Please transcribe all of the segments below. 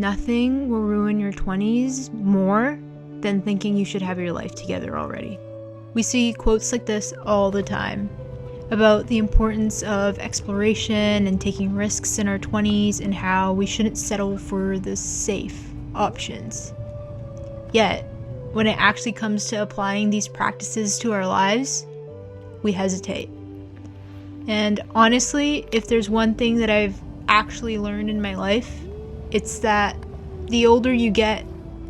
nothing will ruin your 20s more than thinking you should have your life together already. We see quotes like this all the time about the importance of exploration and taking risks in our 20s and how we shouldn't settle for the safe options. Yet, when it actually comes to applying these practices to our lives, we hesitate. And honestly, if there's one thing that I've actually learned in my life, it's that the older you get,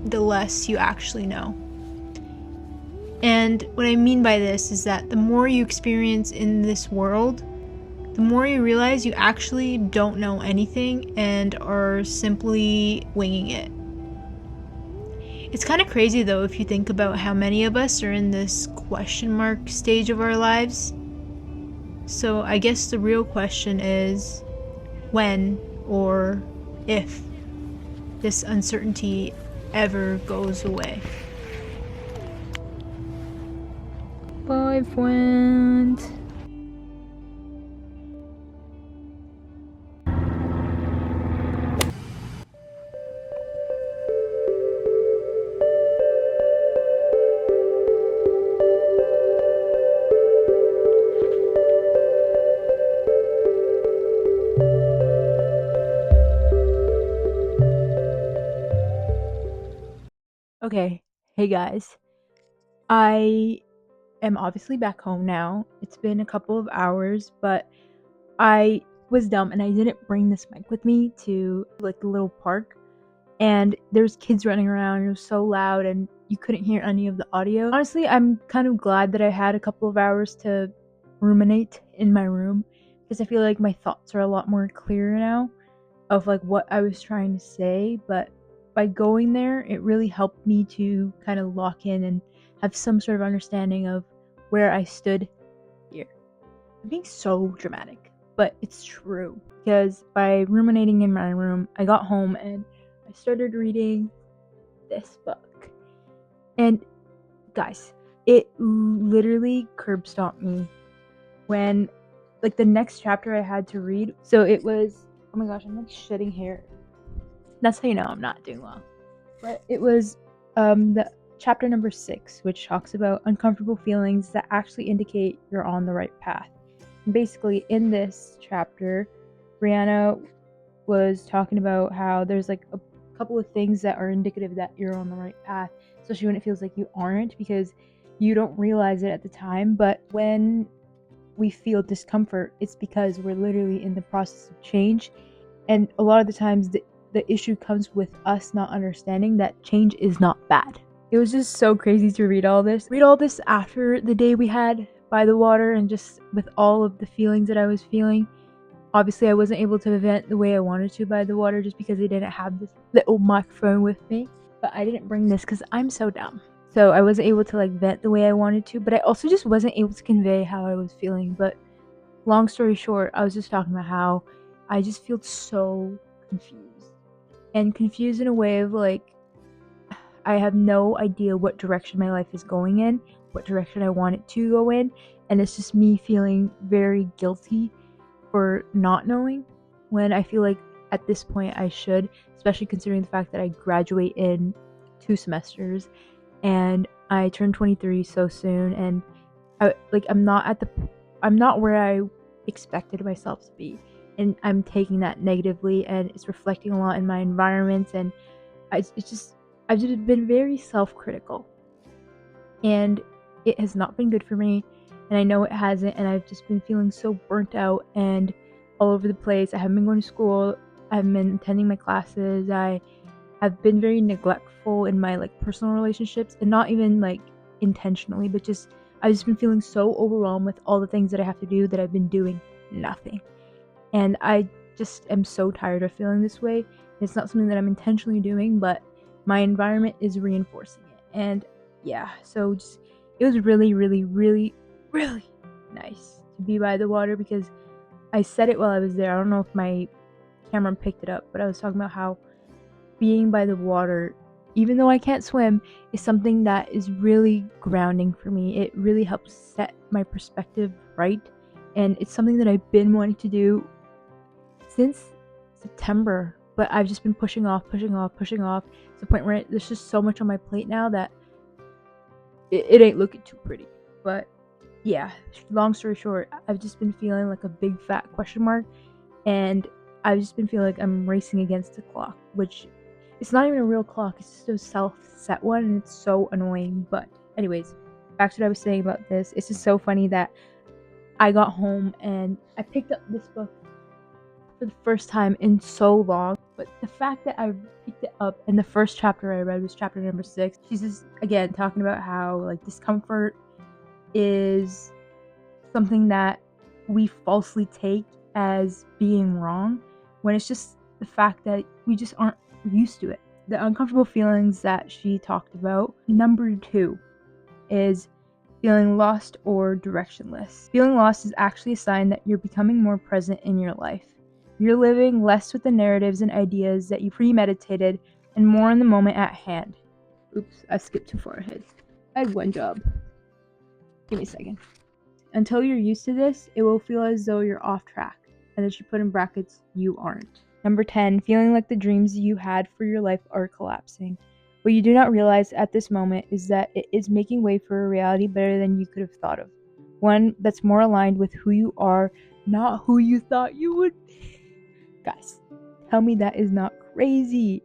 the less you actually know. And what I mean by this is that the more you experience in this world, the more you realize you actually don't know anything and are simply winging it. It's kind of crazy though if you think about how many of us are in this question mark stage of our lives. So I guess the real question is when or if this uncertainty ever goes away. Bye, friend. Okay, hey guys. I am obviously back home now. It's been a couple of hours, but I was dumb and I didn't bring this mic with me to like the little park. And there's kids running around. It was so loud and you couldn't hear any of the audio. Honestly, I'm kind of glad that I had a couple of hours to ruminate in my room because I feel like my thoughts are a lot more clear now of like what I was trying to say. But by going there, it really helped me to kind of lock in and have some sort of understanding of where I stood here. I'm being so dramatic, but it's true. Because by ruminating in my room, I got home and I started reading this book. And guys, it literally curb stomped me when, like, the next chapter I had to read. So it was, oh my gosh, I'm like shedding hair. That's how you know I'm not doing well. But it was the chapter number 6, which talks about uncomfortable feelings that actually indicate you're on the right path. And basically, in this chapter, Brianna was talking about how there's like a couple of things that are indicative that you're on the right path, especially when it feels like you aren't because you don't realize it at the time. But when we feel discomfort, it's because we're literally in the process of change. And a lot of the times, the issue comes with us not understanding that change is not bad. It was just so crazy to read all this after the day we had by the water and just with all of the feelings that I was feeling. Obviously, I wasn't able to vent the way I wanted to by the water just because I didn't have this little microphone with me. But I didn't bring this because I'm so dumb. So I wasn't able to like vent the way I wanted to, but I also just wasn't able to convey how I was feeling. But long story short, I was just talking about how I just feel so confused. And confused in a way of like, I have no idea what direction my life is going in, what direction I want it to go in, and it's just me feeling very guilty for not knowing when I feel like at this point I should, especially considering the fact that I graduate in 2 semesters and I turn 23 so soon, and I'm not where I expected myself to be. And I'm taking that negatively, and it's reflecting a lot in my environment, and I've just been very self-critical, and it has not been good for me, and I know it hasn't, and I've just been feeling so burnt out and all over the place. I haven't been going to school, I haven't been attending my classes, I have been very neglectful in my like personal relationships, and not even like intentionally, but I've just been feeling so overwhelmed with all the things that I have to do that I've been doing nothing. And I just am so tired of feeling this way. It's not something that I'm intentionally doing, but my environment is reinforcing it. And yeah, so it was really, really, really, really nice to be by the water because I said it while I was there. I don't know if my camera picked it up, but I was talking about how being by the water, even though I can't swim, is something that is really grounding for me. It really helps set my perspective right. And it's something that I've been wanting to do since September but I've just been pushing off to the point where there's just so much on my plate now that it ain't looking too pretty. But yeah, long story short, I've just been feeling like a big fat question mark, and I've just been feeling like I'm racing against the clock, which it's not even a real clock, it's just a self-set one, and it's so annoying. But anyways, back to what I was saying about this. It's just so funny that I got home and I picked up this book for the first time in so long, but the fact that I picked it up and the first chapter I read was chapter number 6. She's just again talking about how like discomfort is something that we falsely take as being wrong, when it's just the fact that we just aren't used to it. The uncomfortable feelings that she talked about. Number 2 is feeling lost or directionless. Feeling lost is actually a sign that you're becoming more present in your life. You're living less with the narratives and ideas that you premeditated and more in the moment at hand. Oops, I skipped too far ahead. I had one job. Give me a second. Until you're used to this, it will feel as though you're off track. And then she put in brackets, you aren't. Number 10, feeling like the dreams you had for your life are collapsing. What you do not realize at this moment is that it is making way for a reality better than you could have thought of. One that's more aligned with who you are, not who you thought you would be. Guys, tell me that is not crazy.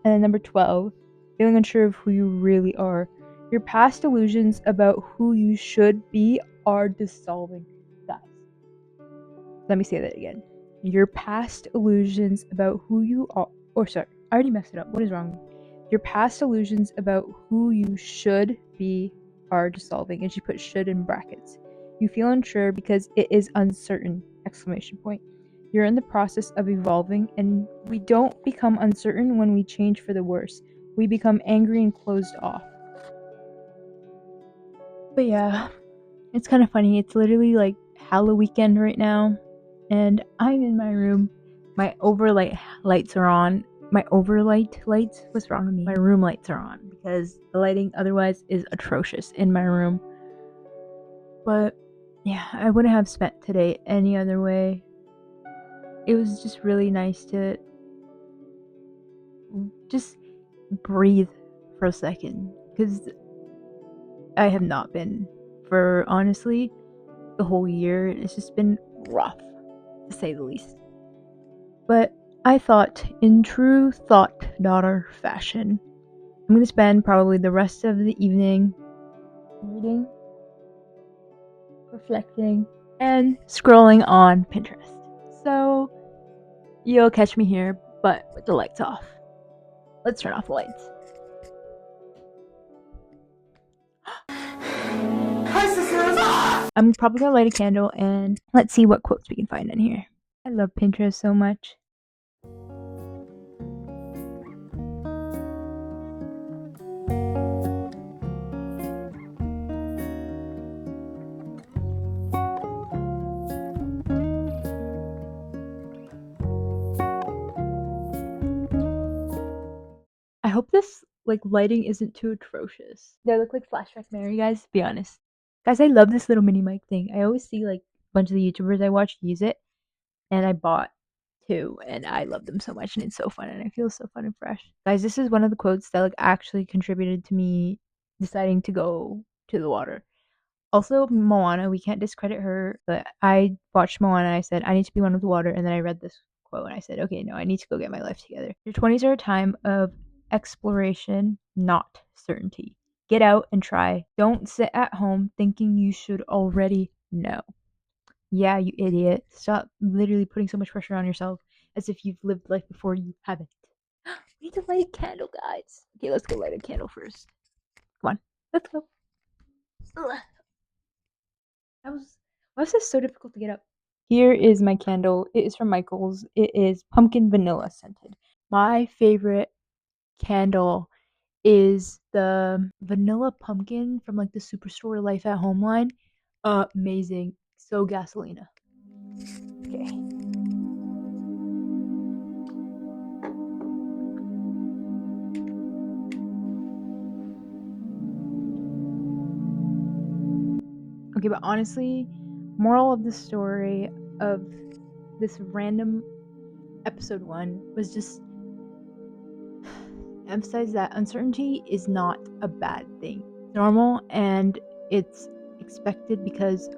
And then number 12, feeling unsure of who you really are. Your past illusions about who you should be are dissolving. Guys, let me say that again. Your past illusions about who you are, I already messed it up. What is wrong? Your past illusions about who you should be are dissolving. And she put should in brackets. You feel unsure because it is uncertain! Exclamation point. You're in the process of evolving, and we don't become uncertain when we change for the worse. We become angry and closed off. But yeah, it's kind of funny. It's literally like Halloween weekend right now, and I'm in my room. My overlight lights are on. My overlight lights? What's wrong with me? My room lights are on because the lighting otherwise is atrocious in my room. But yeah, I wouldn't have spent today any other way. It was just really nice to just breathe for a second, because I have not been for honestly the whole year. It's just been rough, to say the least. But I thought, in true thought daughter fashion, I'm going to spend probably the rest of the evening reading, reflecting, and scrolling on Pinterest. So you'll catch me here, but with the lights off. Let's turn off the lights. I'm probably gonna light a candle and let's see what quotes we can find in here. I love Pinterest so much. I hope this lighting isn't too atrocious. Do I look like Flashback Mary, guys? Be honest. Guys, I love this little mini mic thing. I always see a bunch of the YouTubers I watch use it, and I bought 2, and I love them so much, and it's so fun, and I feel so fun and fresh. Guys, this is one of the quotes that actually contributed to me deciding to go to the water. Also, Moana, we can't discredit her, but I watched Moana and I said, I need to be one with the water, and then I read this quote and I said, okay, no, I need to go get my life together. Your 20s are a time of exploration, not certainty. Get out and try. Don't sit at home thinking you should already know. Yeah, you idiot. Stop literally putting so much pressure on yourself as if you've lived life before you haven't. We need to light a candle, guys. Okay, let's go light a candle first. Come on, let's go. Ugh. Why was this so difficult to get up? Here is my candle. It is from Michaels. It is pumpkin vanilla scented. My favorite candle is the vanilla pumpkin from the Superstore Life at Home line. Amazing. So gasolina. Okay. Okay, but honestly, moral of the story of this random episode 1 was just emphasize that uncertainty is not a bad thing. It's normal and it's expected because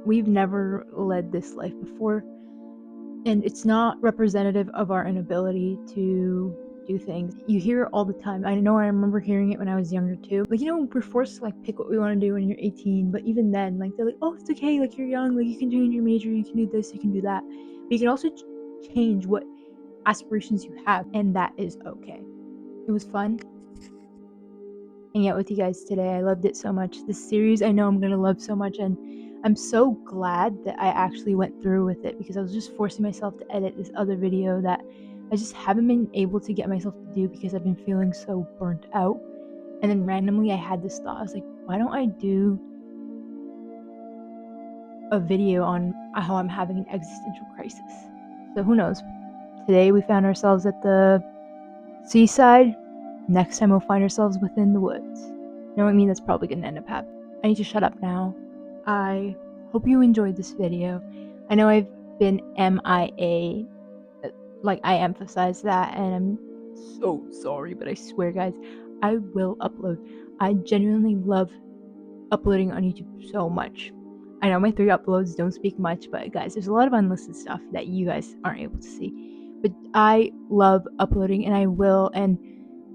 we've never led this life before, and it's not representative of our inability to do things. You hear it all the time. I know I remember hearing it when I was younger too. Like, we're forced to pick what we want to do when you're 18, but even then, they're like, oh, it's okay, you're young, you can change your major, you can do this, you can do that. But you can also change what aspirations you have, and that is okay. It was fun hanging out with you guys today. I loved it so much. This series I know I'm gonna love so much, and I'm so glad that I actually went through with it, because I was just forcing myself to edit this other video that I just haven't been able to get myself to do because I've been feeling so burnt out. And then randomly I had this thought. I was like, why don't I do a video on how I'm having an existential crisis? So who knows? Today we found ourselves at the seaside. Next time we'll find ourselves within the woods. You know what I mean? That's probably gonna end up happening. I need to shut up now. I hope you enjoyed this video. I know I've been MIA, I emphasize that, and I'm so sorry, but I swear, guys, I will upload. I genuinely love uploading on YouTube so much. I know my 3 uploads don't speak much, but guys, there's a lot of unlisted stuff that you guys aren't able to see. But I love uploading, and I will, and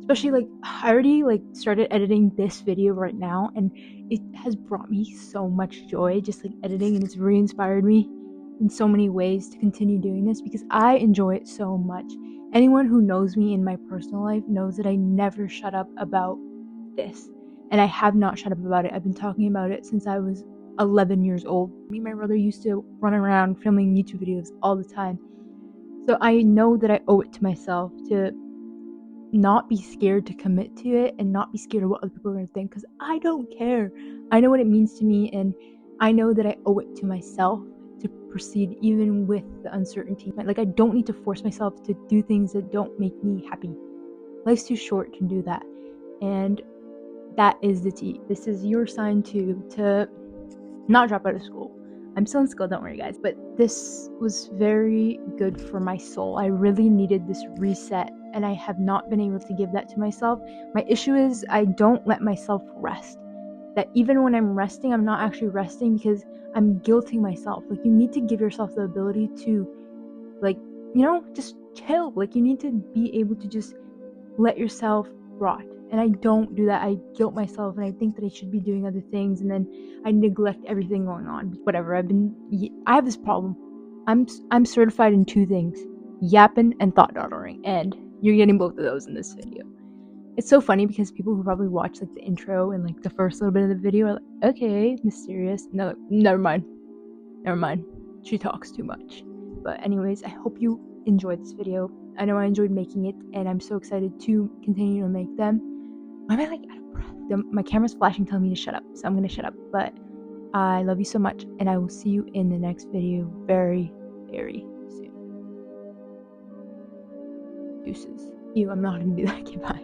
especially I already started editing this video right now, and it has brought me so much joy, just editing, and it's re-inspired me in so many ways to continue doing this because I enjoy it so much. Anyone who knows me in my personal life knows that I never shut up about this, and I have not shut up about it. I've been talking about it since I was 11 years old. Me and my brother used to run around filming YouTube videos all the time, so I know that I owe it to myself to not be scared to commit to it and not be scared of what other people are going to think, because I don't care. I know what it means to me, and I know that I owe it to myself to proceed even with the uncertainty. I don't need to force myself to do things that don't make me happy. Life's too short to do that, and that is the tea. This is your sign too to not drop out of school. I'm still in school, don't worry, guys. But this was very good for my soul. I really needed this reset, and I have not been able to give that to myself. My issue is I don't let myself rest. That even when I'm resting, I'm not actually resting because I'm guilting myself. You need to give yourself the ability to, just chill. You need to be able to just let yourself rot. And I don't do that. I guilt myself, and I think that I should be doing other things, and then I neglect everything going on. Whatever. I have this problem. I'm certified in 2 things: yapping and thought dawdling, and you're getting both of those in this video. It's so funny because people who probably watch the intro and the first little bit of the video are like, okay, mysterious. No, never mind. She talks too much. But anyways, I hope you enjoyed this video. I know I enjoyed making it, and I'm so excited to continue to make them. Why am I out of breath? My camera's flashing telling me to shut up, so I'm gonna shut up. But I love you so much, and I will see you in the next video very, very soon. Deuces. I'm not gonna do that. Goodbye.